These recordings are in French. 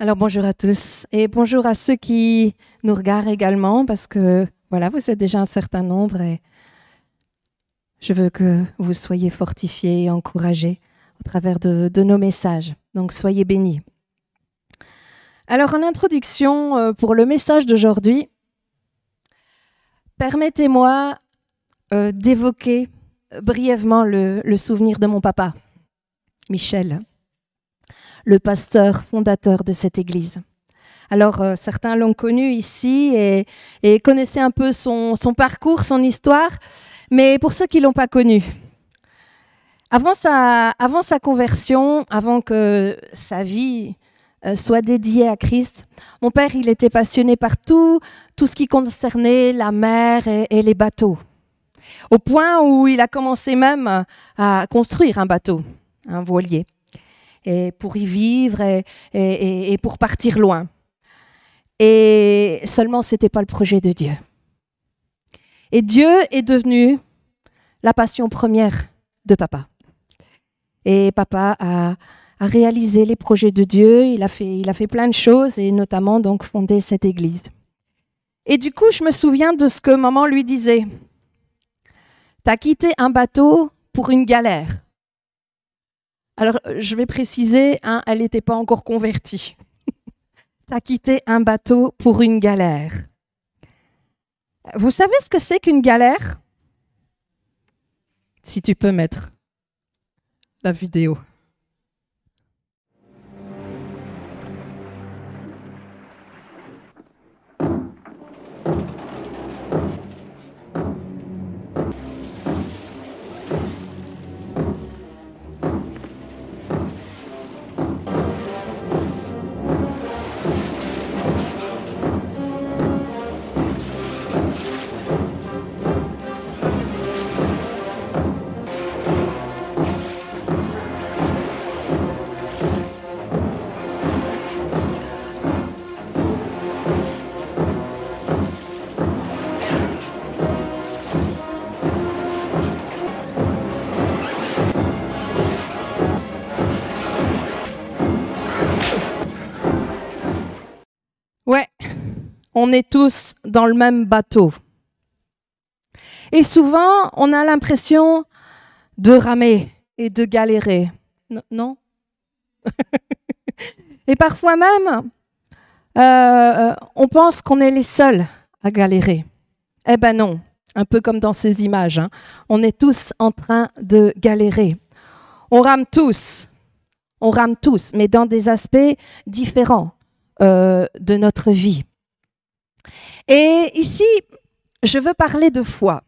Alors bonjour à tous et bonjour à ceux qui nous regardent également parce que voilà, vous êtes déjà un certain nombre et je veux que vous soyez fortifiés et encouragés au travers de nos messages. Donc soyez bénis. Alors en introduction pour le message d'aujourd'hui, permettez-moi d'évoquer brièvement le souvenir de mon papa, Michel, le pasteur fondateur de cette église. Alors, certains l'ont connu ici et connaissaient un peu son parcours, son histoire, mais pour ceux qui ne l'ont pas connu, avant sa conversion, avant que sa vie soit dédiée à Christ, mon père, il était passionné par tout ce qui concernait la mer et les bateaux, au point où il a commencé même à construire un bateau, un voilier, et pour y vivre et pour partir loin. Et seulement, ce n'était pas le projet de Dieu. Et Dieu est devenu la passion première de papa. Et papa a réalisé les projets de Dieu, il a fait plein de choses, et notamment donc fondé cette église. Et du coup, je me souviens de ce que maman lui disait. « T'as quitté un bateau pour une galère. » Alors, je vais préciser, elle n'était pas encore convertie. T'as quitté un bateau pour une galère. Vous savez ce que c'est qu'une galère? Si tu peux mettre la vidéo. Ouais, on est tous dans le même bateau. Et souvent, on a l'impression de ramer et de galérer. Non? Et parfois même, on pense qu'on est les seuls à galérer. Eh ben non, un peu comme dans ces images. On est tous en train de galérer. On rame tous, mais dans des aspects différents de notre vie. Et ici, je veux parler de foi.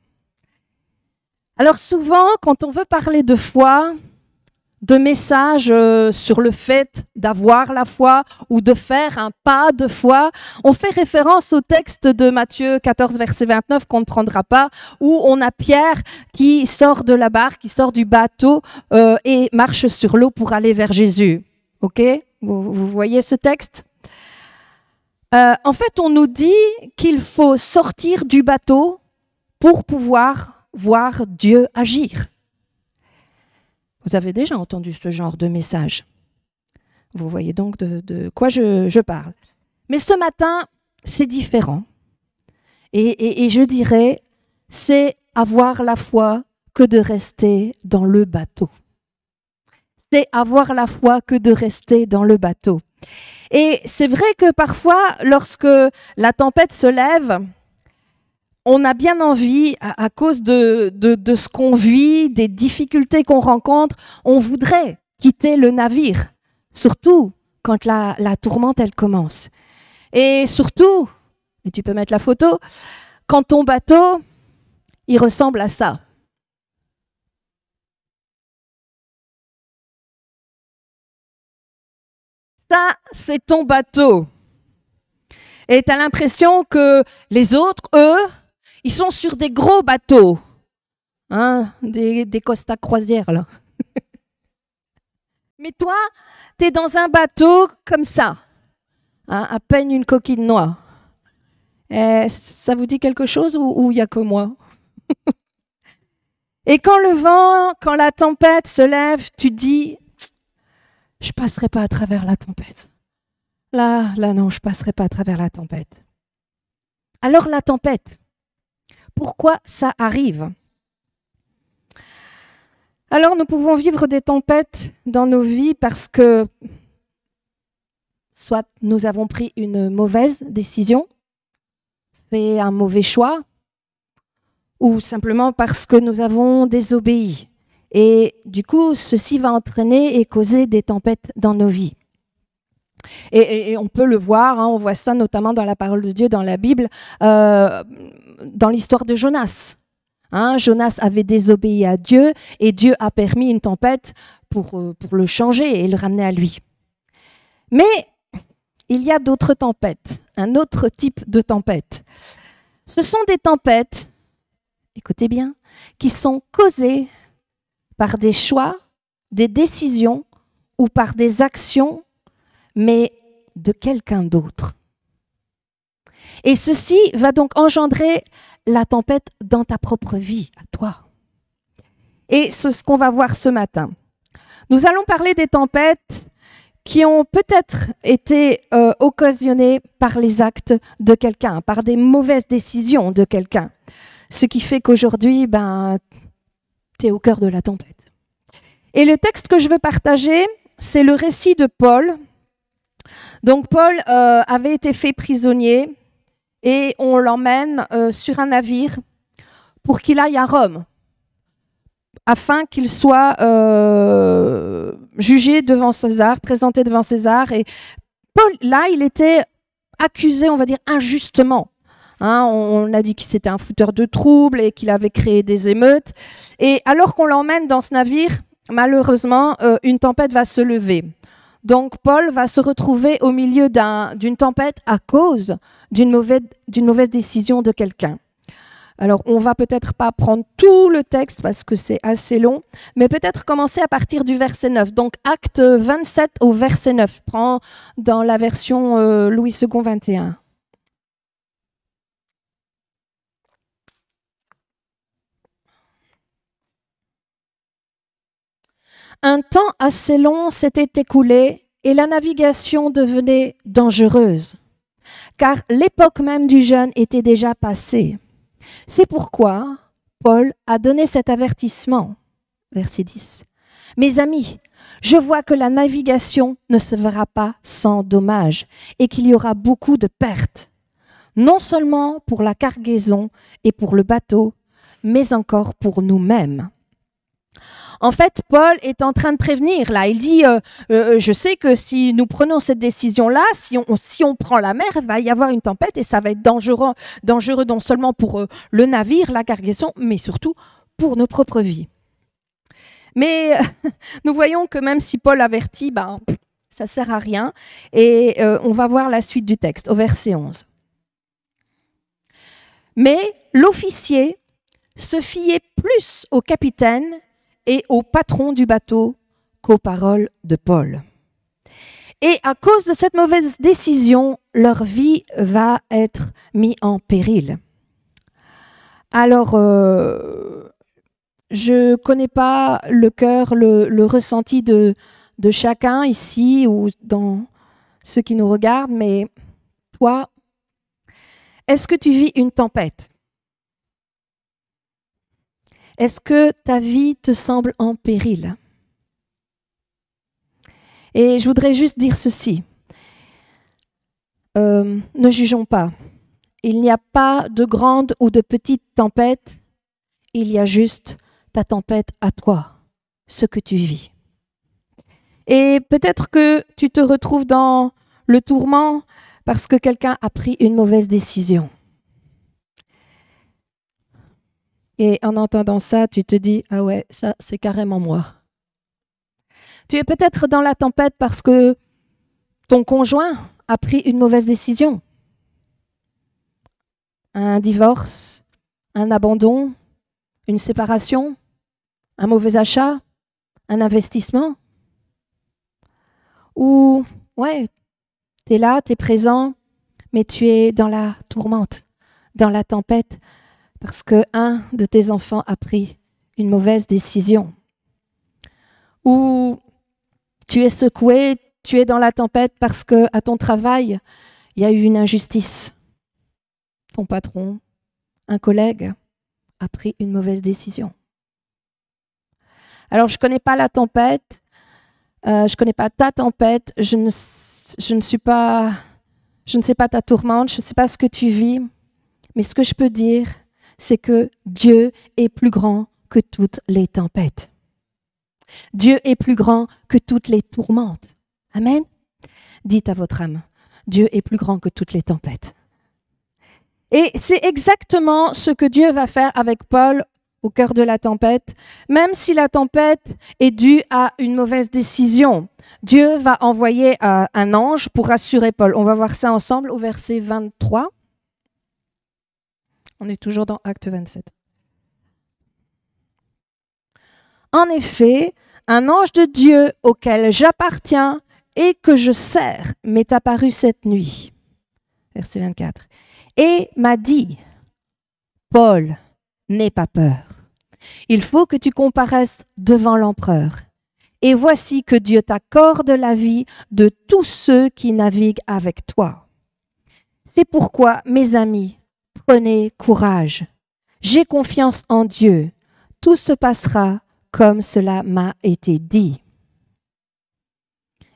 Alors souvent, quand on veut parler de foi, de messages sur le fait d'avoir la foi ou de faire un pas de foi, on fait référence au texte de Matthieu 14, verset 29 qu'on ne prendra pas, où on a Pierre qui sort de la barque, qui sort du bateau et marche sur l'eau pour aller vers Jésus. Ok? Vous voyez ce texte? En fait, on nous dit qu'il faut sortir du bateau pour pouvoir voir Dieu agir. Vous avez déjà entendu ce genre de message. Vous voyez donc de quoi je parle. Mais ce matin, c'est différent. Et je dirais, c'est avoir la foi que de rester dans le bateau. C'est avoir la foi que de rester dans le bateau. Et c'est vrai que parfois, lorsque la tempête se lève, on a bien envie, à cause de ce qu'on vit, des difficultés qu'on rencontre, on voudrait quitter le navire, surtout quand la tourmente, elle commence. Et surtout, et tu peux mettre la photo, quand ton bateau, il ressemble à ça. Ça, c'est ton bateau. Et tu as l'impression que les autres, eux, ils sont sur des gros bateaux, des Costa Croisière, là. Mais toi, tu es dans un bateau comme ça, à peine une coquille de noix. Ça vous dit quelque chose ou il n'y a que moi? Et quand le vent, quand la tempête se lève, tu dis, je ne passerai pas à travers la tempête. là, non, je ne passerai pas à travers la tempête. Alors la tempête, pourquoi ça arrive? Alors nous pouvons vivre des tempêtes dans nos vies parce que soit nous avons pris une mauvaise décision, fait un mauvais choix, ou simplement parce que nous avons désobéi. Et du coup, ceci va entraîner et causer des tempêtes dans nos vies. Et on peut le voir, on voit ça notamment dans la parole de Dieu, dans la Bible, dans l'histoire de Jonas. Jonas avait désobéi à Dieu et Dieu a permis une tempête pour le changer et le ramener à lui. Mais il y a d'autres tempêtes, un autre type de tempête. Ce sont des tempêtes, écoutez bien, qui sont causées par des choix, des décisions ou par des actions, mais de quelqu'un d'autre. Et ceci va donc engendrer la tempête dans ta propre vie, à toi. Et c'est ce qu'on va voir ce matin. Nous allons parler des tempêtes qui ont peut-être été occasionnées par les actes de quelqu'un, par des mauvaises décisions de quelqu'un. Ce qui fait qu'aujourd'hui, tu es au cœur de la tempête. Et le texte que je veux partager, c'est le récit de Paul. Donc Paul avait été fait prisonnier et on l'emmène sur un navire pour qu'il aille à Rome, afin qu'il soit jugé devant César, présenté devant César. Et Paul, là, il était accusé, on va dire, injustement. On a dit qu'il était un fouteur de troubles et qu'il avait créé des émeutes. Et alors qu'on l'emmène dans ce navire, malheureusement, une tempête va se lever. Donc Paul va se retrouver au milieu d'une tempête à cause d'une mauvaise décision de quelqu'un. Alors on va peut-être pas prendre tout le texte parce que c'est assez long, mais peut-être commencer à partir du verset 9. Donc acte 27 au verset 9. Prends dans la version Louis II 21. Un temps assez long s'était écoulé et la navigation devenait dangereuse, car l'époque même du jeûne était déjà passée. C'est pourquoi Paul a donné cet avertissement, verset 10. « Mes amis, je vois que la navigation ne se fera pas sans dommage et qu'il y aura beaucoup de pertes, non seulement pour la cargaison et pour le bateau, mais encore pour nous-mêmes. » En fait, Paul est en train de prévenir, là. Il dit, je sais que si nous prenons cette décision-là, si on prend la mer, il va y avoir une tempête et ça va être dangereux non seulement pour le navire, la cargaison, mais surtout pour nos propres vies. Mais nous voyons que même si Paul avertit, ça ne sert à rien. Et on va voir la suite du texte, au verset 11. Mais l'officier se fiait plus au capitaine et au patron du bateau qu'aux paroles de Paul. Et à cause de cette mauvaise décision, leur vie va être mise en péril. Alors, je ne connais pas le cœur, le ressenti de chacun ici ou dans ceux qui nous regardent, mais toi, est-ce que tu vis une tempête ? Est-ce que ta vie te semble en péril? Et je voudrais juste dire ceci. Ne jugeons pas. Il n'y a pas de grande ou de petite tempête. Il y a juste ta tempête à toi, ce que tu vis. Et peut-être que tu te retrouves dans le tourment parce que quelqu'un a pris une mauvaise décision. Et en entendant ça, tu te dis, ah ouais, ça c'est carrément moi. Tu es peut-être dans la tempête parce que ton conjoint a pris une mauvaise décision. Un divorce, un abandon, une séparation, un mauvais achat, un investissement. Ou, ouais, tu es là, tu es présent, mais tu es dans la tourmente, dans la tempête, parce qu'un de tes enfants a pris une mauvaise décision. Ou tu es secoué, tu es dans la tempête parce qu'à ton travail, il y a eu une injustice. Ton patron, un collègue a pris une mauvaise décision. Alors, je ne connais pas la tempête, je ne connais pas ta tempête, je ne sais pas ta tourmente, je ne sais pas ce que tu vis, mais ce que je peux dire, c'est que Dieu est plus grand que toutes les tempêtes. Dieu est plus grand que toutes les tourmentes. Amen. Dites à votre âme, Dieu est plus grand que toutes les tempêtes. Et c'est exactement ce que Dieu va faire avec Paul au cœur de la tempête. Même si la tempête est due à une mauvaise décision, Dieu va envoyer un ange pour rassurer Paul. On va voir ça ensemble au verset 23. On est toujours dans Acte 27. En effet, un ange de Dieu auquel j'appartiens et que je sers m'est apparu cette nuit. Verset 24. Et m'a dit, Paul, n'aie pas peur. Il faut que tu comparaisses devant l'empereur. Et voici que Dieu t'accorde la vie de tous ceux qui naviguent avec toi. C'est pourquoi, mes amis, prenez courage. J'ai confiance en Dieu. Tout se passera comme cela m'a été dit.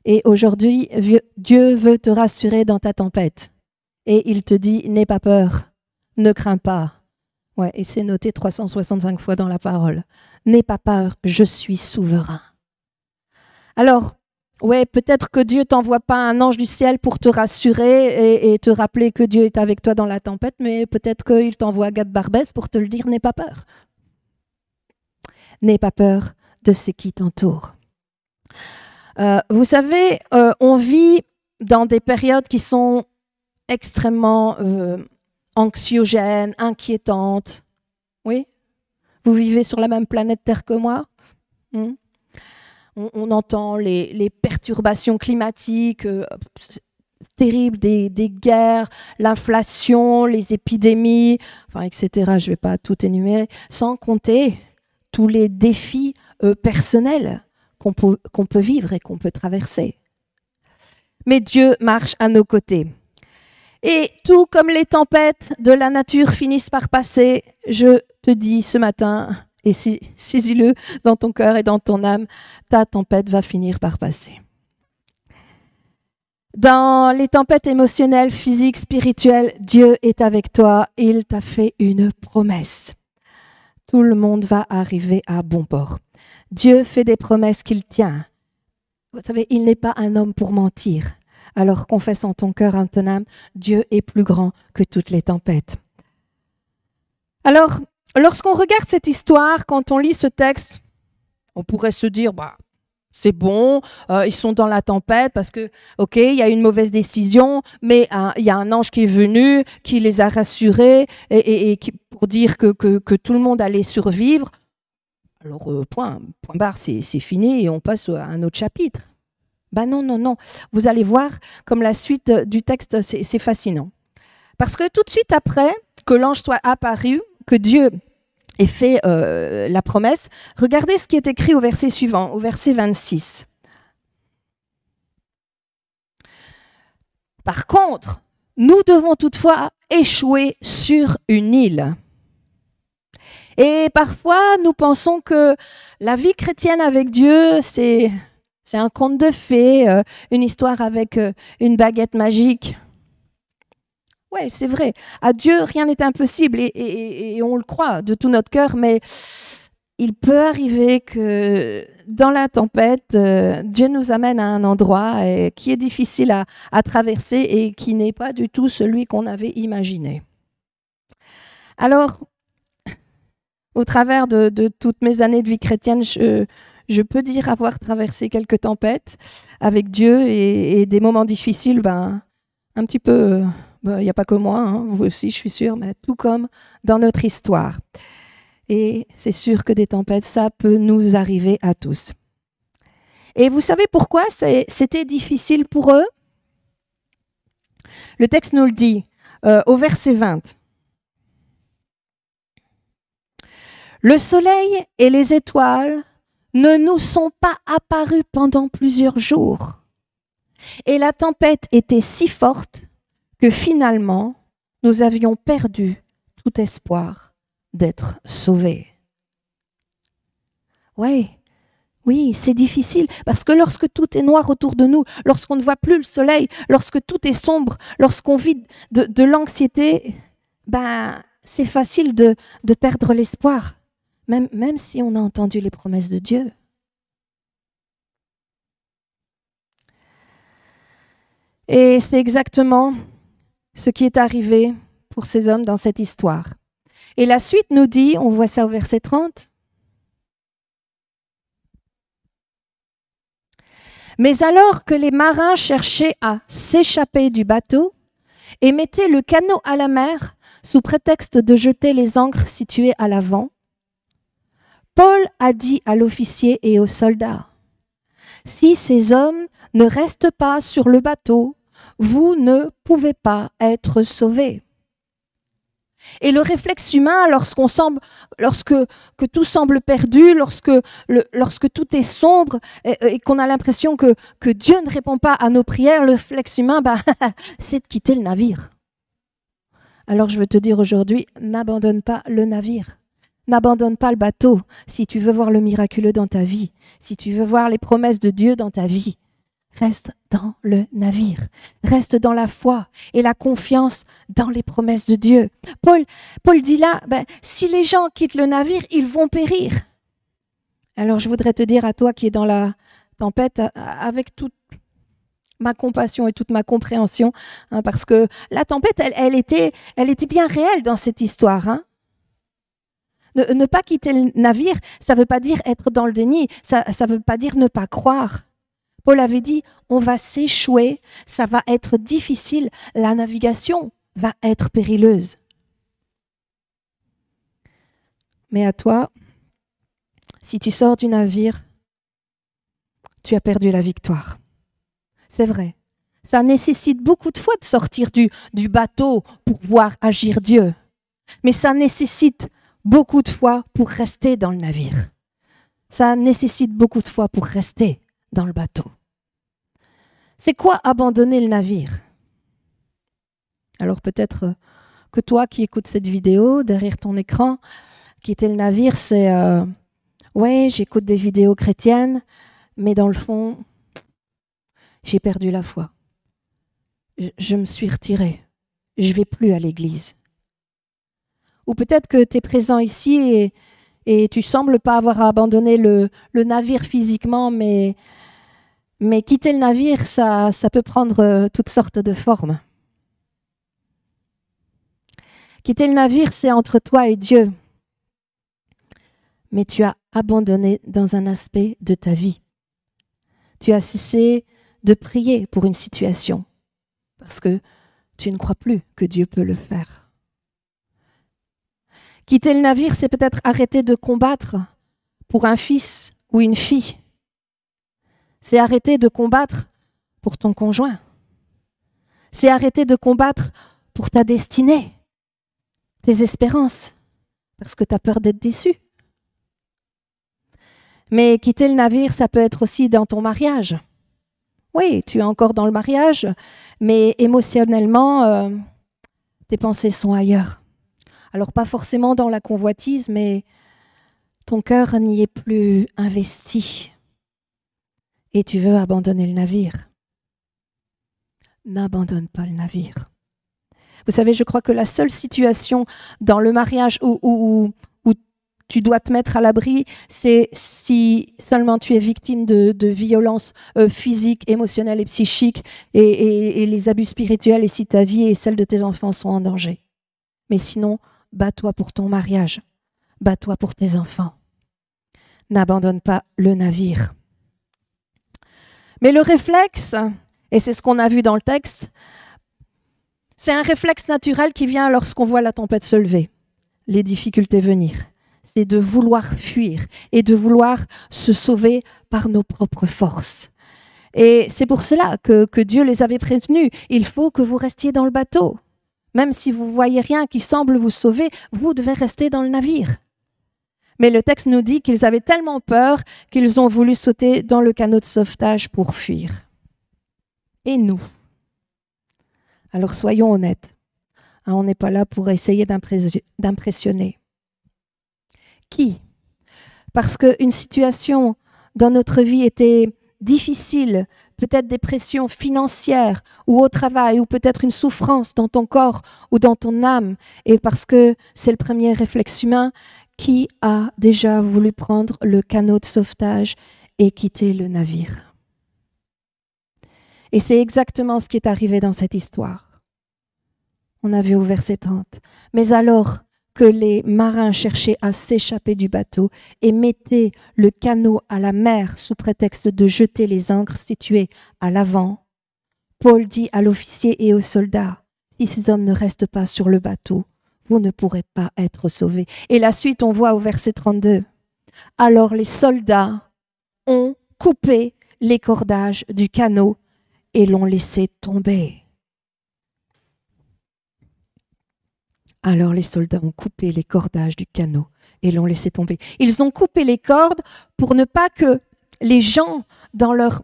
Et aujourd'hui, Dieu veut te rassurer dans ta tempête. Et il te dit, n'aie pas peur, ne crains pas. Ouais, et c'est noté 365 fois dans la parole. N'aie pas peur, je suis souverain. Alors, ouais, peut-être que Dieu t'envoie pas un ange du ciel pour te rassurer et te rappeler que Dieu est avec toi dans la tempête, mais peut-être qu'il t'envoie Gad Barbès pour te le dire, n'aie pas peur. N'aie pas peur de ce qui t'entoure. Vous savez, on vit dans des périodes qui sont extrêmement anxiogènes, inquiétantes. Oui? Vous vivez sur la même planète Terre que moi? On entend les perturbations climatiques terribles, des guerres, l'inflation, les épidémies, enfin, etc. Je ne vais pas tout énumérer, sans compter tous les défis personnels qu'on peut vivre et qu'on peut traverser. Mais Dieu marche à nos côtés. Et tout comme les tempêtes de la nature finissent par passer, je te dis ce matin, et saisis-le dans ton cœur et dans ton âme, ta tempête va finir par passer. Dans les tempêtes émotionnelles, physiques, spirituelles, Dieu est avec toi. Il t'a fait une promesse. Tout le monde va arriver à bon port. Dieu fait des promesses qu'il tient. Vous savez, il n'est pas un homme pour mentir. Alors confesse en ton cœur, en ton âme, Dieu est plus grand que toutes les tempêtes. Alors, lorsqu'on regarde cette histoire, quand on lit ce texte, on pourrait se dire, c'est bon, ils sont dans la tempête parce que, ok, il y a une mauvaise décision, mais il y a un ange qui est venu, qui les a rassurés et pour dire que tout le monde allait survivre. Alors, point barre, c'est fini et on passe à un autre chapitre. Non. Vous allez voir comme la suite du texte, c'est fascinant. Parce que tout de suite après que l'ange soit apparu, que Dieu ait fait la promesse, regardez ce qui est écrit au verset suivant, au verset 26. Par contre, nous devons toutefois échouer sur une île. Et parfois, nous pensons que la vie chrétienne avec Dieu, c'est un conte de fées, une histoire avec une baguette magique. Ouais, c'est vrai. À Dieu, rien n'est impossible et on le croit de tout notre cœur, mais il peut arriver que dans la tempête, Dieu nous amène à un endroit qui est difficile à traverser et qui n'est pas du tout celui qu'on avait imaginé. Alors, au travers de toutes mes années de vie chrétienne, je peux dire avoir traversé quelques tempêtes avec Dieu et des moments difficiles, un petit peu, il n'y a pas que moi, hein, vous aussi je suis sûre, mais tout comme dans notre histoire. Et c'est sûr que des tempêtes, ça peut nous arriver à tous. Et vous savez pourquoi c'était difficile pour eux? Le texte nous le dit au verset 20. Le soleil et les étoiles ne nous sont pas apparus pendant plusieurs jours. Et la tempête était si forte que finalement, nous avions perdu tout espoir d'être sauvés. Oui, c'est difficile parce que lorsque tout est noir autour de nous, lorsqu'on ne voit plus le soleil, lorsque tout est sombre, lorsqu'on vit de l'anxiété, c'est facile de perdre l'espoir, même si on a entendu les promesses de Dieu. Et c'est exactement ce qui est arrivé pour ces hommes dans cette histoire. Et la suite nous dit, on voit ça au verset 30, « Mais alors que les marins cherchaient à s'échapper du bateau et mettaient le canot à la mer sous prétexte de jeter les ancres situées à l'avant, Paul a dit à l'officier et aux soldats, « Si ces hommes ne restent pas sur le bateau, vous ne pouvez pas être sauvés. » Et le réflexe humain, lorsque tout semble perdu, lorsque tout est sombre et qu'on a l'impression que Dieu ne répond pas à nos prières, le réflexe humain, c'est de quitter le navire. Alors je veux te dire aujourd'hui, n'abandonne pas le navire. N'abandonne pas le bateau si tu veux voir le miraculeux dans ta vie, si tu veux voir les promesses de Dieu dans ta vie. Reste dans le navire, reste dans la foi et la confiance dans les promesses de Dieu. Paul dit là, si les gens quittent le navire, ils vont périr. Alors je voudrais te dire à toi qui es dans la tempête, avec toute ma compassion et toute ma compréhension, parce que la tempête, elle était bien réelle dans cette histoire. Ne pas quitter le navire, ça ne veut pas dire être dans le déni, ça ne veut pas dire ne pas croire. Paul avait dit, on va s'échouer, ça va être difficile, la navigation va être périlleuse. Mais à toi, si tu sors du navire, tu as perdu la victoire. C'est vrai, ça nécessite beaucoup de foi de sortir du bateau pour voir agir Dieu. Mais ça nécessite beaucoup de foi pour rester dans le navire. Ça nécessite beaucoup de foi pour rester dans le bateau. C'est quoi abandonner le navire? Alors peut-être que toi qui écoutes cette vidéo, derrière ton écran, quitter le navire, c'est ouais, j'écoute des vidéos chrétiennes, mais dans le fond, j'ai perdu la foi. Je me suis retirée. Je ne vais plus à l'église. Ou peut-être que tu es présent ici et tu ne sembles pas avoir abandonné le navire physiquement, mais quitter le navire, ça peut prendre toutes sortes de formes. Quitter le navire, c'est entre toi et Dieu. Mais tu as abandonné dans un aspect de ta vie. Tu as cessé de prier pour une situation parce que tu ne crois plus que Dieu peut le faire. Quitter le navire, c'est peut-être arrêter de combattre pour un fils ou une fille. C'est arrêter de combattre pour ton conjoint. C'est arrêter de combattre pour ta destinée, tes espérances, parce que tu as peur d'être déçu. Mais quitter le navire, ça peut être aussi dans ton mariage. Oui, tu es encore dans le mariage, mais émotionnellement, tes pensées sont ailleurs. Alors pas forcément dans la convoitise, mais ton cœur n'y est plus investi. Et tu veux abandonner le navire. N'abandonne pas le navire. Vous savez, je crois que la seule situation dans le mariage où tu dois te mettre à l'abri, c'est si seulement tu es victime de violences physiques, émotionnelles et psychiques et les abus spirituels et si ta vie et celle de tes enfants sont en danger. Mais sinon, bats-toi pour ton mariage, bats-toi pour tes enfants. N'abandonne pas le navire. Mais le réflexe, et c'est ce qu'on a vu dans le texte, c'est un réflexe naturel qui vient lorsqu'on voit la tempête se lever, les difficultés venir. C'est de vouloir fuir et de vouloir se sauver par nos propres forces. Et c'est pour cela que Dieu les avait prévenus. Il faut que vous restiez dans le bateau. Même si vous ne voyez rien qui semble vous sauver, vous devez rester dans le navire. Mais le texte nous dit qu'ils avaient tellement peur qu'ils ont voulu sauter dans le canot de sauvetage pour fuir. et nous. Alors soyons honnêtes, hein, on n'est pas là pour essayer d'impressionner. Qui? Parce qu'une situation dans notre vie était difficile, peut-être des pressions financières ou au travail, ou peut-être une souffrance dans ton corps ou dans ton âme, et parce que c'est le premier réflexe humain, qui a déjà voulu prendre le canot de sauvetage et quitter le navire? Et c'est exactement ce qui est arrivé dans cette histoire. On a vu au verset 30. Mais alors que les marins cherchaient à s'échapper du bateau et mettaient le canot à la mer sous prétexte de jeter les ancres situées à l'avant, Paul dit à l'officier et aux soldats, « Si ces hommes ne restent pas sur le bateau, vous ne pourrez pas être sauvés. » Et la suite, on voit au verset 32. Alors les soldats ont coupé les cordages du canot et l'ont laissé tomber. Alors les soldats ont coupé les cordages du canot et l'ont laissé tomber. Ils ont coupé les cordes pour ne pas que les gens, dans leur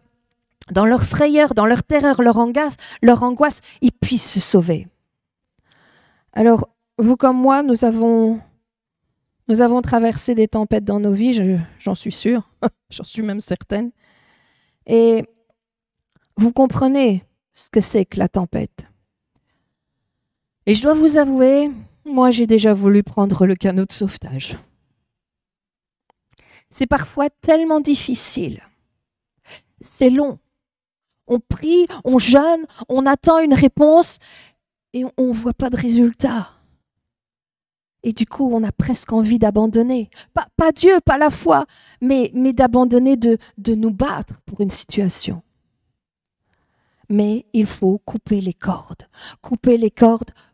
frayeur, dans leur terreur, leur angoisse, ils puissent se sauver. Alors, vous comme moi, nous avons traversé des tempêtes dans nos vies, j'en suis sûre, j'en suis même certaine. Et vous comprenez ce que c'est que la tempête. Et je dois vous avouer, moi j'ai déjà voulu prendre le canot de sauvetage. C'est parfois tellement difficile. C'est long. On prie, on jeûne, on attend une réponse et on ne voit pas de résultat. Et du coup, on a presque envie d'abandonner. Pas Dieu, pas la foi, mais d'abandonner, de nous battre pour une situation. Mais il faut couper les cordes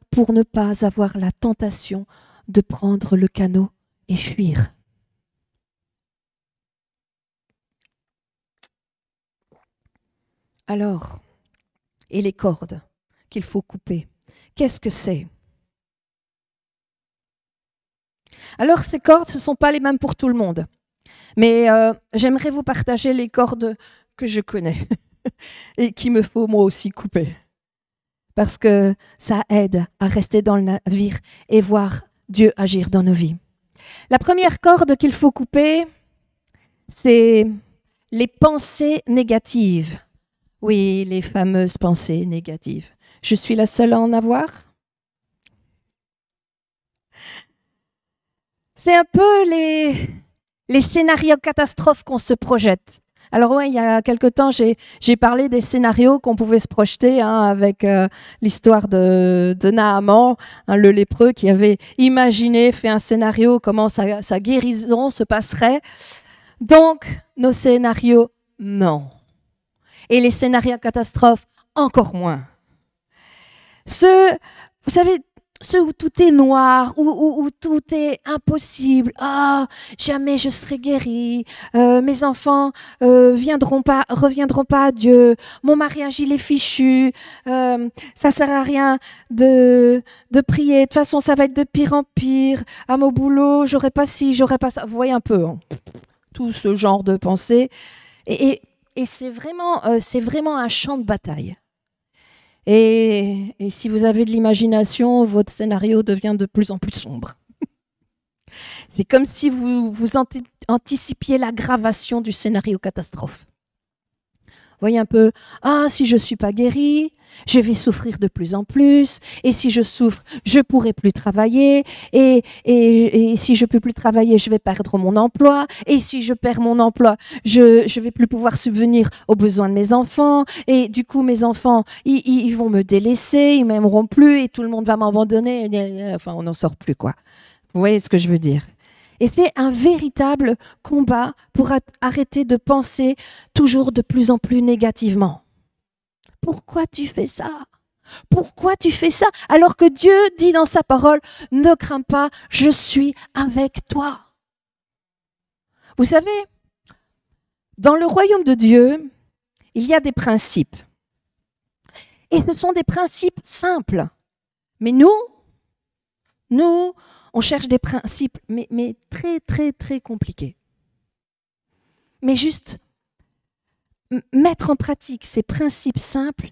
pour ne pas avoir la tentation de prendre le canot et fuir. Alors, et les cordes qu'il faut couper, qu'est-ce que c'est? Alors, ces cordes, ce ne sont pas les mêmes pour tout le monde. Mais j'aimerais vous partager les cordes que je connais et qu'il me faut moi aussi couper. Parce que ça aide à rester dans le navire et voir Dieu agir dans nos vies. La première corde qu'il faut couper, c'est les pensées négatives. Oui, les fameuses pensées négatives. Je suis la seule à en avoir? C'est un peu les scénarios catastrophes qu'on se projette. Alors ouais, il y a quelque temps, j'ai parlé des scénarios qu'on pouvait se projeter avec l'histoire de Naaman, le lépreux qui avait imaginé, fait un scénario, comment sa guérison se passerait. Donc, nos scénarios, non. Et les scénarios catastrophes, encore moins. Vous savez, ceux où tout est noir, où tout est impossible. Ah, jamais je serai guérie. Mes enfants reviendront pas à Dieu. Mon mariage il est fichu. Ça sert à rien de prier. De toute façon, ça va être de pire en pire. À mon boulot, j'aurai pas ci, j'aurai pas ça. Vous voyez un peu tout ce genre de pensées. Et c'est vraiment un champ de bataille. Et si vous avez de l'imagination, votre scénario devient de plus en plus sombre. C'est comme si vous anticipiez l'aggravation du scénario catastrophe. Voyez un peu, si je ne suis pas guérie, je vais souffrir de plus en plus, et si je souffre, je ne pourrai plus travailler, et si je ne peux plus travailler, je vais perdre mon emploi, et si je perds mon emploi, je ne vais plus pouvoir subvenir aux besoins de mes enfants, et du coup mes enfants, ils vont me délaisser, ils ne m'aimeront plus, et tout le monde va m'abandonner, enfin on n'en sort plus quoi. Vous voyez ce que je veux dire ? Et c'est un véritable combat pour arrêter de penser toujours de plus en plus négativement. Pourquoi tu fais ça? Pourquoi tu fais ça? Alors que Dieu dit dans sa parole, ne crains pas, je suis avec toi. Vous savez, dans le royaume de Dieu, il y a des principes. Et ce sont des principes simples. Mais nous, on cherche des principes, mais très, très, très compliqués. Mais juste mettre en pratique ces principes simples,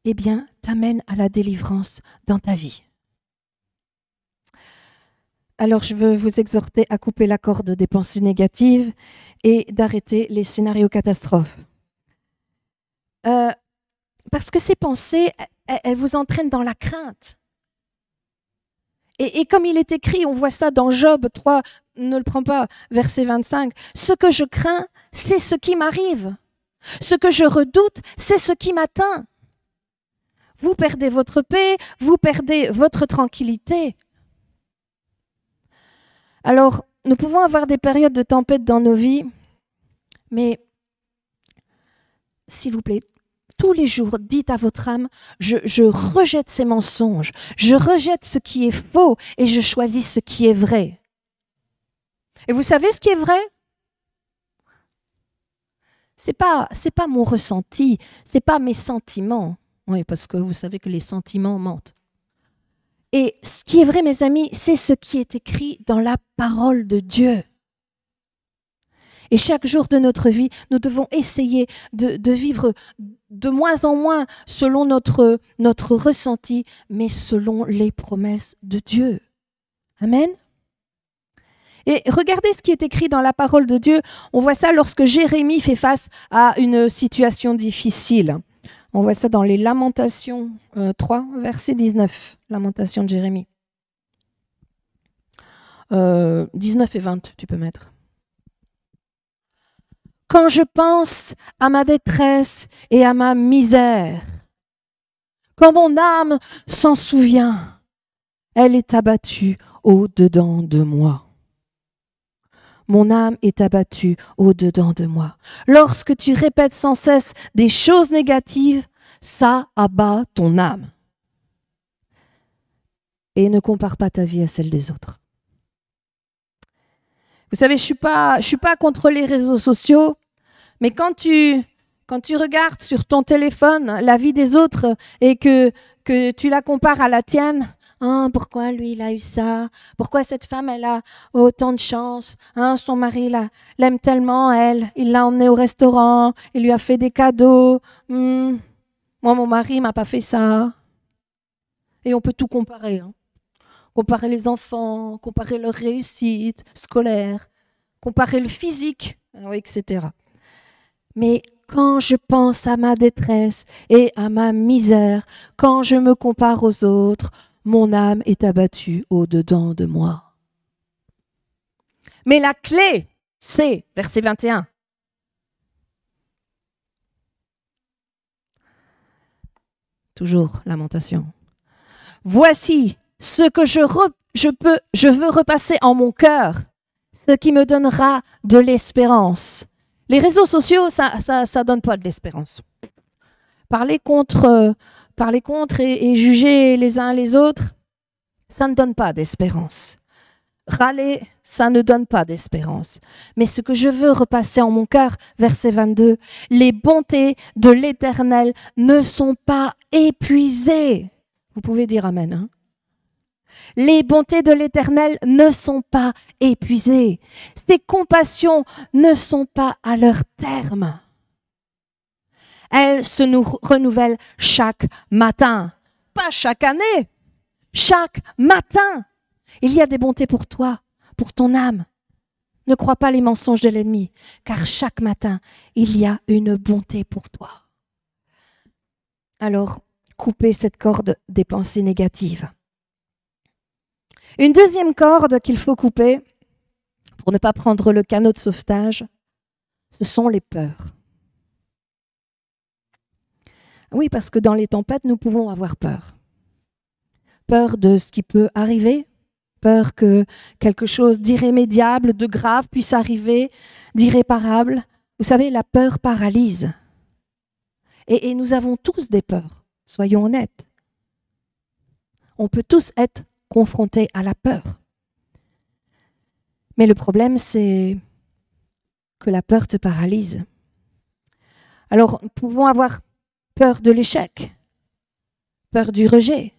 eh bien, t'amène à la délivrance dans ta vie. Alors, je veux vous exhorter à couper la corde des pensées négatives et d'arrêter les scénarios catastrophes. Parce que ces pensées, elles vous entraînent dans la crainte. Et comme il est écrit, on voit ça dans Job 3, ne le prends pas, verset 25, « Ce que je crains, c'est ce qui m'arrive. Ce que je redoute, c'est ce qui m'atteint. » Vous perdez votre paix, vous perdez votre tranquillité. Alors, nous pouvons avoir des périodes de tempête dans nos vies, mais s'il vous plaît, tous les jours, dites à votre âme, je rejette ces mensonges, je rejette ce qui est faux et je choisis ce qui est vrai. Et vous savez ce qui est vrai? C'est pas mon ressenti, c'est pas mes sentiments. Oui, parce que vous savez que les sentiments mentent. Et ce qui est vrai, mes amis, c'est ce qui est écrit dans la parole de Dieu. Et chaque jour de notre vie, nous devons essayer de vivre de moins en moins selon notre ressenti, mais selon les promesses de Dieu. Amen. Et regardez ce qui est écrit dans la parole de Dieu. On voit ça lorsque Jérémie fait face à une situation difficile. On voit ça dans les Lamentations 3, verset 19. Lamentation de Jérémie. 19 et 20, tu peux mettre. Quand je pense à ma détresse et à ma misère, quand mon âme s'en souvient, elle est abattue au-dedans de moi. Mon âme est abattue au-dedans de moi. Lorsque tu répètes sans cesse des choses négatives, ça abat ton âme. Et ne compare pas ta vie à celle des autres. Vous savez, je suis pas contre les réseaux sociaux, mais quand tu regardes sur ton téléphone la vie des autres et que tu la compares à la tienne, hein, pourquoi lui il a eu ça? Pourquoi cette femme elle a autant de chance? Hein, son mari l'aime tellement, il l'a emmenée au restaurant, il lui a fait des cadeaux. Moi mon mari m'a pas fait ça. Et on peut tout comparer. Hein. Comparer les enfants, comparer leur réussite scolaire, comparer le physique, etc. Mais quand je pense à ma détresse et à ma misère, quand je me compare aux autres, mon âme est abattue au-dedans de moi. Mais la clé, c'est, verset 21. Toujours lamentation. Voici ce que je veux repasser en mon cœur, ce qui me donnera de l'espérance. Les réseaux sociaux, ça donne pas de l'espérance. Parler contre et juger les uns les autres, ça ne donne pas d'espérance. Râler, ça ne donne pas d'espérance. Mais ce que je veux repasser en mon cœur, verset 22, les bontés de l'Éternel ne sont pas épuisées. Vous pouvez dire amen, hein? Les bontés de l'Éternel ne sont pas épuisées. Ses compassions ne sont pas à leur terme. Elles se nous renouvellent chaque matin. Pas chaque année, chaque matin. Il y a des bontés pour toi, pour ton âme. Ne crois pas les mensonges de l'ennemi, car chaque matin, il y a une bonté pour toi. Alors, coupez cette corde des pensées négatives. Une deuxième corde qu'il faut couper, pour ne pas prendre le canot de sauvetage, ce sont les peurs. Oui, parce que dans les tempêtes, nous pouvons avoir peur. Peur de ce qui peut arriver, peur que quelque chose d'irrémédiable, de grave puisse arriver, d'irréparable. Vous savez, la peur paralyse. Et nous avons tous des peurs, soyons honnêtes. On peut tous être confrontés à la peur. Mais le problème, c'est que la peur te paralyse. Alors, nous pouvons avoir peur de l'échec, peur du rejet,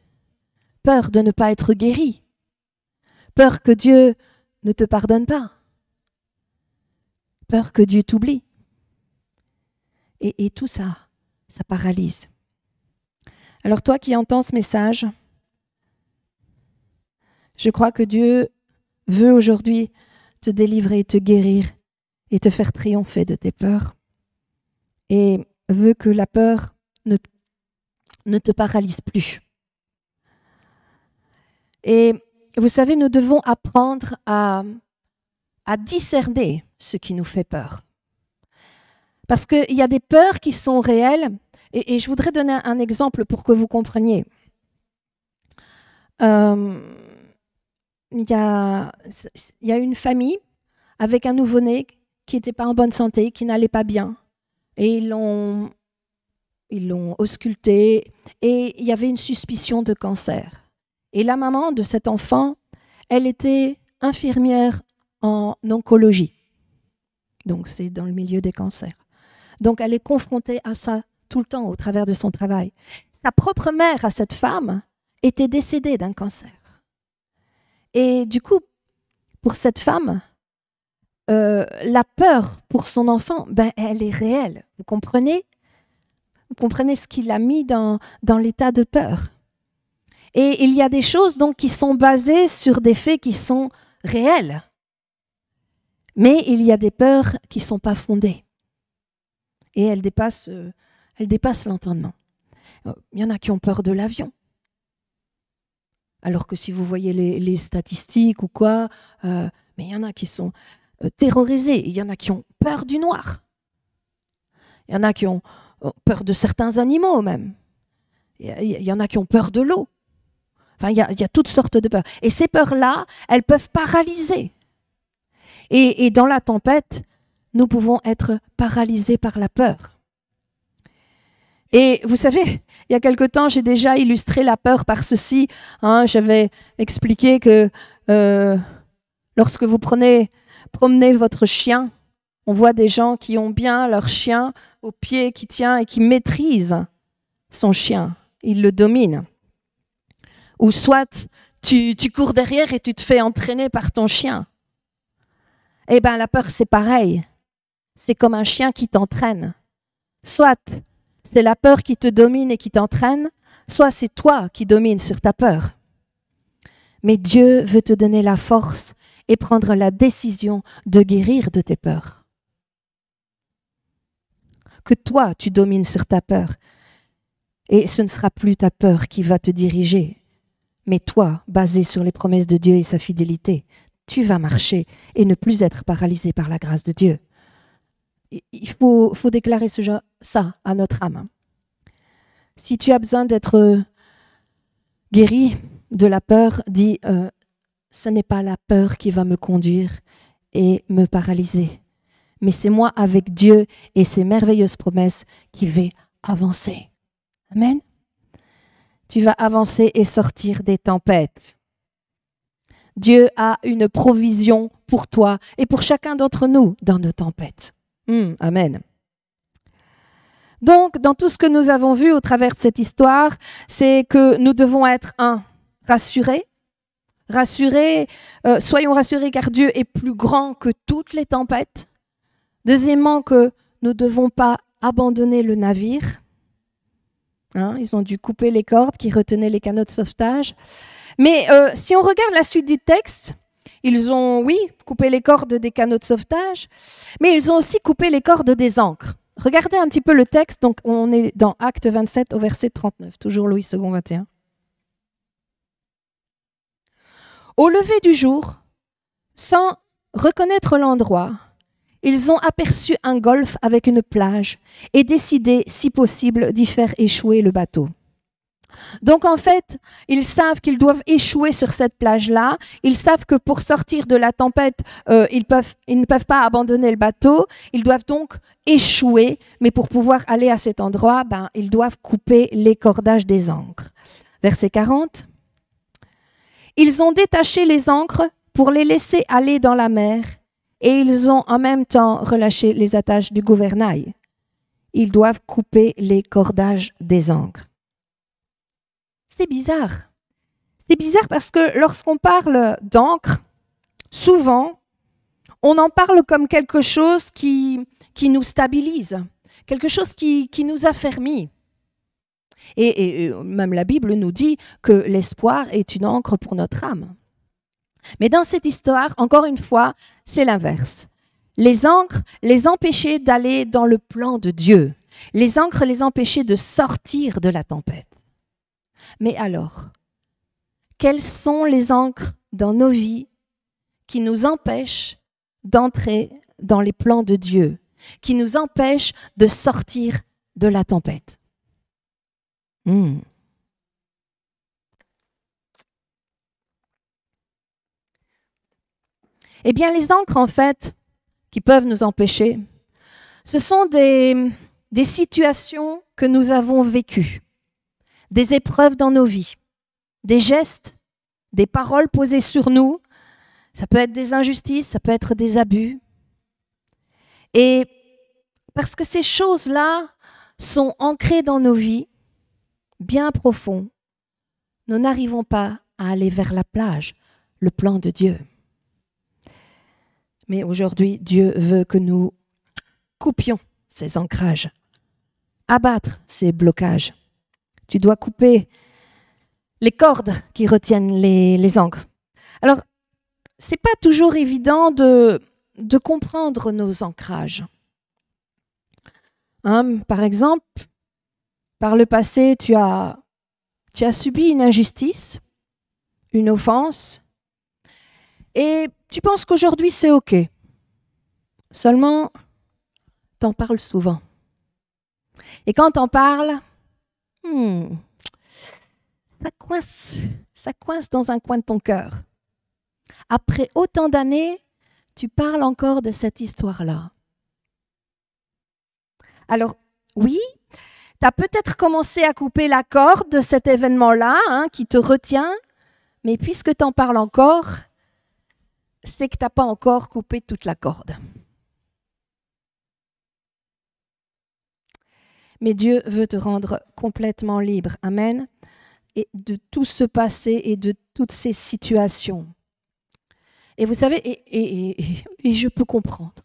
peur de ne pas être guéri, peur que Dieu ne te pardonne pas, peur que Dieu t'oublie. Et tout ça, ça paralyse. Alors toi qui entends ce message, je crois que Dieu veut aujourd'hui te délivrer, te guérir et te faire triompher de tes peurs. Et veut que la peur ne te paralyse plus. Et vous savez, nous devons apprendre à discerner ce qui nous fait peur. Parce qu'il y a des peurs qui sont réelles, et je voudrais donner un exemple pour que vous compreniez. Il y a une famille avec un nouveau-né qui n'était pas en bonne santé, qui n'allait pas bien. Et ils l'ont ausculté, et il y avait une suspicion de cancer. Et la maman de cet enfant, elle était infirmière en oncologie. Donc c'est dans le milieu des cancers. Donc elle est confrontée à ça tout le temps au travers de son travail. Sa propre mère, à cette femme, était décédée d'un cancer. Et du coup, pour cette femme, la peur pour son enfant, elle est réelle. Vous comprenez? Vous comprenez ce qu'il a mis dans l'état de peur. Et il y a des choses donc qui sont basées sur des faits qui sont réels. Mais il y a des peurs qui ne sont pas fondées. Et elles dépassent l'entendement. Il y en a qui ont peur de l'avion. Alors que si vous voyez les statistiques ou quoi, mais il y en a qui sont terrorisés. Il y en a qui ont peur du noir. Il y en a qui ont peur de certains animaux même. Il y en a qui ont peur de l'eau. Enfin, il y a toutes sortes de peurs. Et ces peurs-là, elles peuvent paralyser. Et dans la tempête, nous pouvons être paralysés par la peur. Et vous savez, il y a quelque temps, j'ai déjà illustré la peur par ceci. J'avais expliqué que lorsque vous promenez votre chien, on voit des gens qui ont bien leur chien au pied, qui tient et qui maîtrise son chien. Il le domine. Ou soit tu cours derrière et tu te fais entraîner par ton chien. Eh bien, la peur, c'est pareil. C'est comme un chien qui t'entraîne. Soit c'est la peur qui te domine et qui t'entraîne, soit c'est toi qui domines sur ta peur. Mais Dieu veut te donner la force et prendre la décision de guérir de tes peurs. Que toi, tu domines sur ta peur. Et ce ne sera plus ta peur qui va te diriger, mais toi, basé sur les promesses de Dieu et sa fidélité, tu vas marcher et ne plus être paralysé par la grâce de Dieu. Il faut déclarer ça à notre âme. Si tu as besoin d'être guéri de la peur, dis ce n'est pas la peur qui va me conduire et me paralyser, mais c'est moi avec Dieu et ses merveilleuses promesses qui vais avancer. Amen. Tu vas avancer et sortir des tempêtes. Dieu a une provision pour toi et pour chacun d'entre nous dans nos tempêtes. Amen. Donc, dans tout ce que nous avons vu au travers de cette histoire, c'est que nous devons être, rassurés. Soyons rassurés car Dieu est plus grand que toutes les tempêtes. Deuxièmement, que nous ne devons pas abandonner le navire. Ils ont dû couper les cordes qui retenaient les canots de sauvetage. Mais si on regarde la suite du texte, ils ont, oui, coupé les cordes des canots de sauvetage, mais ils ont aussi coupé les cordes des ancres. Regardez un petit peu le texte, donc on est dans Acte 27 au verset 39, toujours Louis II 21. Au lever du jour, sans reconnaître l'endroit, ils ont aperçu un golfe avec une plage et décidé, si possible, d'y faire échouer le bateau. Donc en fait, ils savent qu'ils doivent échouer sur cette plage-là. Ils savent que pour sortir de la tempête, ils ne peuvent pas abandonner le bateau. Ils doivent donc échouer, mais pour pouvoir aller à cet endroit, ils doivent couper les cordages des ancres. Verset 40. Ils ont détaché les ancres pour les laisser aller dans la mer et ils ont en même temps relâché les attaches du gouvernail. Ils doivent couper les cordages des ancres. C'est bizarre. C'est bizarre parce que lorsqu'on parle d'encre, souvent, on en parle comme quelque chose qui nous stabilise, quelque chose qui nous affermit. Et même la Bible nous dit que l'espoir est une ancre pour notre âme. Mais dans cette histoire, encore une fois, c'est l'inverse. Les ancres les empêchaient d'aller dans le plan de Dieu. Les ancres les empêchaient de sortir de la tempête. Mais alors, quelles sont les ancres dans nos vies qui nous empêchent d'entrer dans les plans de Dieu, qui nous empêchent de sortir de la tempête? Eh bien, les ancres, en fait, qui peuvent nous empêcher, ce sont des situations que nous avons vécues, des épreuves dans nos vies, des gestes, des paroles posées sur nous. Ça peut être des injustices, ça peut être des abus. Et parce que ces choses-là sont ancrées dans nos vies, bien profond, nous n'arrivons pas à aller vers la plage, le plan de Dieu. Mais aujourd'hui, Dieu veut que nous coupions ces ancrages, abattre ces blocages. Tu dois couper les cordes qui retiennent les ancres. Alors, ce n'est pas toujours évident de comprendre nos ancrages. Par exemple, par le passé, tu as subi une injustice, une offense, et tu penses qu'aujourd'hui c'est OK. Seulement, t'en parles souvent. Et quand t'en parles, ça coince dans un coin de ton cœur. Après autant d'années, tu parles encore de cette histoire-là. Alors, oui, tu as peut-être commencé à couper la corde de cet événement-là qui te retient, mais puisque tu en parles encore, c'est que tu n'as pas encore coupé toute la corde. Mais Dieu veut te rendre complètement libre. Amen. Et de tout ce passé et de toutes ces situations. Et vous savez, et je peux comprendre.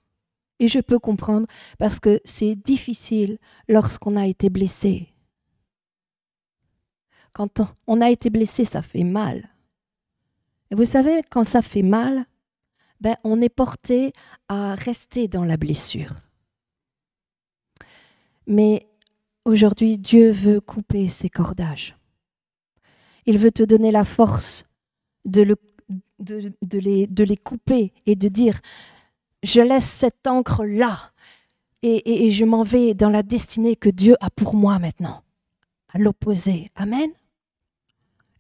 Et je peux comprendre parce que c'est difficile lorsqu'on a été blessé. Quand on a été blessé, ça fait mal. Et vous savez, quand ça fait mal, on est porté à rester dans la blessure. Mais aujourd'hui, Dieu veut couper ces cordages. Il veut te donner la force de les couper et de dire « Je laisse cette encre-là et je m'en vais dans la destinée que Dieu a pour moi maintenant. » À l'opposé. Amen.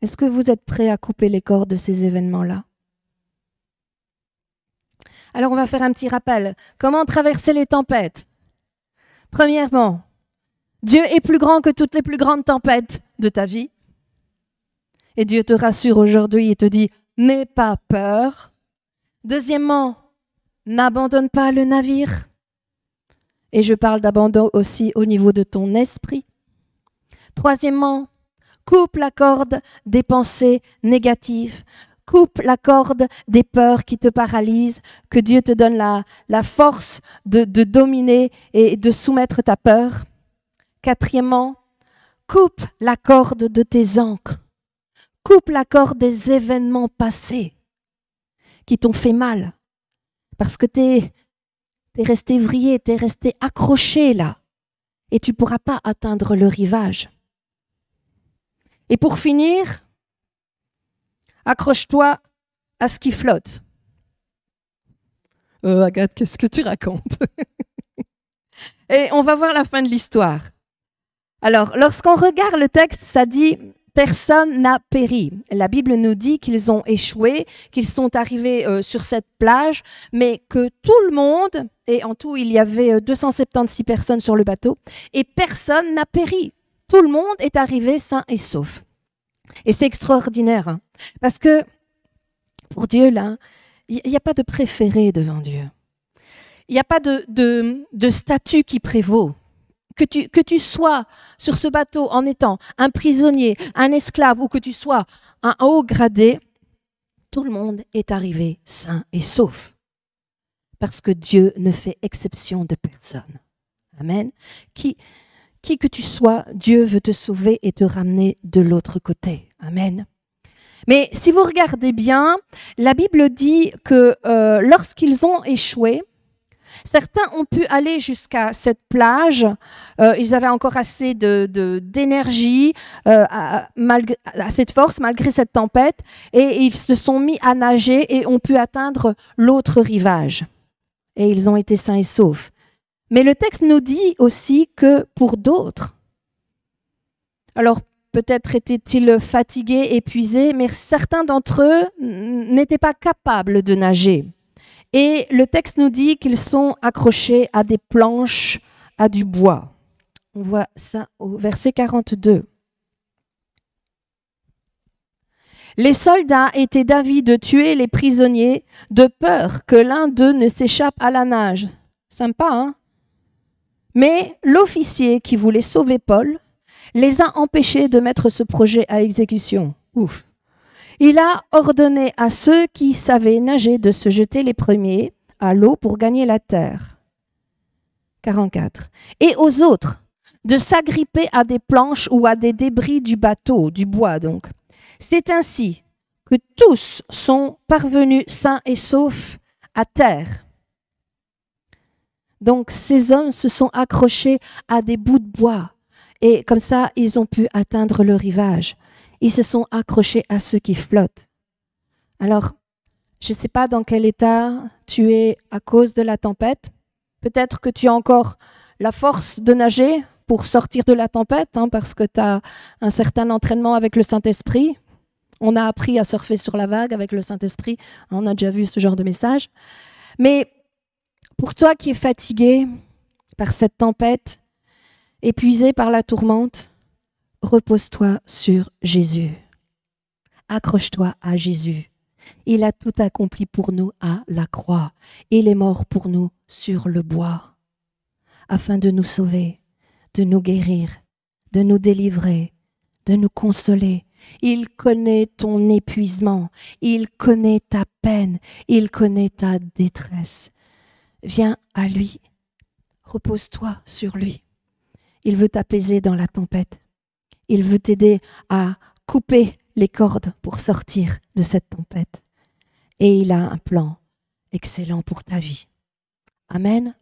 Est-ce que vous êtes prêts à couper les cordes de ces événements-là? Alors, on va faire un petit rappel. Comment traverser les tempêtes? Premièrement, Dieu est plus grand que toutes les plus grandes tempêtes de ta vie. Et Dieu te rassure aujourd'hui et te dit « N'aie pas peur ». Deuxièmement, n'abandonne pas le navire. Et je parle d'abandon aussi au niveau de ton esprit. Troisièmement, coupe la corde des pensées négatives. Coupe la corde des peurs qui te paralysent. Que Dieu te donne la force de dominer et de soumettre ta peur. Quatrièmement, coupe la corde de tes ancres. Coupe la corde des événements passés qui t'ont fait mal. Parce que t'es resté vrillé, t'es resté accroché là. Et tu ne pourras pas atteindre le rivage. Et pour finir, accroche-toi à ce qui flotte. Agathe, qu'est-ce que tu racontes? Et on va voir la fin de l'histoire. Alors, lorsqu'on regarde le texte, ça dit « Personne n'a péri ». La Bible nous dit qu'ils ont échoué, qu'ils sont arrivés sur cette plage, mais que tout le monde, et en tout il y avait 276 personnes sur le bateau, et personne n'a péri. Tout le monde est arrivé sain et sauf. Et c'est extraordinaire, parce que pour Dieu, là, il n'y a pas de préféré devant Dieu. Il n'y a pas de statut qui prévaut. Que tu sois sur ce bateau en étant un prisonnier, un esclave, ou que tu sois un haut gradé, tout le monde est arrivé sain et sauf. Parce que Dieu ne fait exception de personne. Amen. Qui qui que tu sois, Dieu veut te sauver et te ramener de l'autre côté. Amen. Mais si vous regardez bien, la Bible dit que lorsqu'ils ont échoué, certains ont pu aller jusqu'à cette plage, ils avaient encore assez d'énergie, assez de force malgré cette tempête, et ils se sont mis à nager et ont pu atteindre l'autre rivage. Et ils ont été sains et saufs. Mais le texte nous dit aussi que pour d'autres, alors peut-être étaient-ils fatigués, épuisés, mais certains d'entre eux n'étaient pas capables de nager. Et le texte nous dit qu'ils sont accrochés à des planches, à du bois. On voit ça au verset 42. Les soldats étaient d'avis de tuer les prisonniers de peur que l'un d'eux ne s'échappe à la nage. Sympa, hein? Mais l'officier qui voulait sauver Paul les a empêchés de mettre ce projet à exécution. Ouf! Il a ordonné à ceux qui savaient nager de se jeter les premiers à l'eau pour gagner la terre. 44. Et aux autres de s'agripper à des planches ou à des débris du bateau, du bois donc. C'est ainsi que tous sont parvenus sains et saufs à terre. Donc ces hommes se sont accrochés à des bouts de bois et comme ça ils ont pu atteindre le rivage. Ils se sont accrochés à ceux qui flottent. Alors, je ne sais pas dans quel état tu es à cause de la tempête. Peut-être que tu as encore la force de nager pour sortir de la tempête, hein, parce que tu as un certain entraînement avec le Saint-Esprit. On a appris à surfer sur la vague avec le Saint-Esprit. On a déjà vu ce genre de message. Mais pour toi qui es fatigué par cette tempête, épuisé par la tourmente, repose-toi sur Jésus. Accroche-toi à Jésus. Il a tout accompli pour nous à la croix. Il est mort pour nous sur le bois, afin de nous sauver, de nous guérir, de nous délivrer, de nous consoler. Il connaît ton épuisement, il connaît ta peine, il connaît ta détresse. Viens à lui, repose-toi sur lui. Il veut t'apaiser dans la tempête. Il veut t'aider à couper les cordes pour sortir de cette tempête. Et il a un plan excellent pour ta vie. Amen.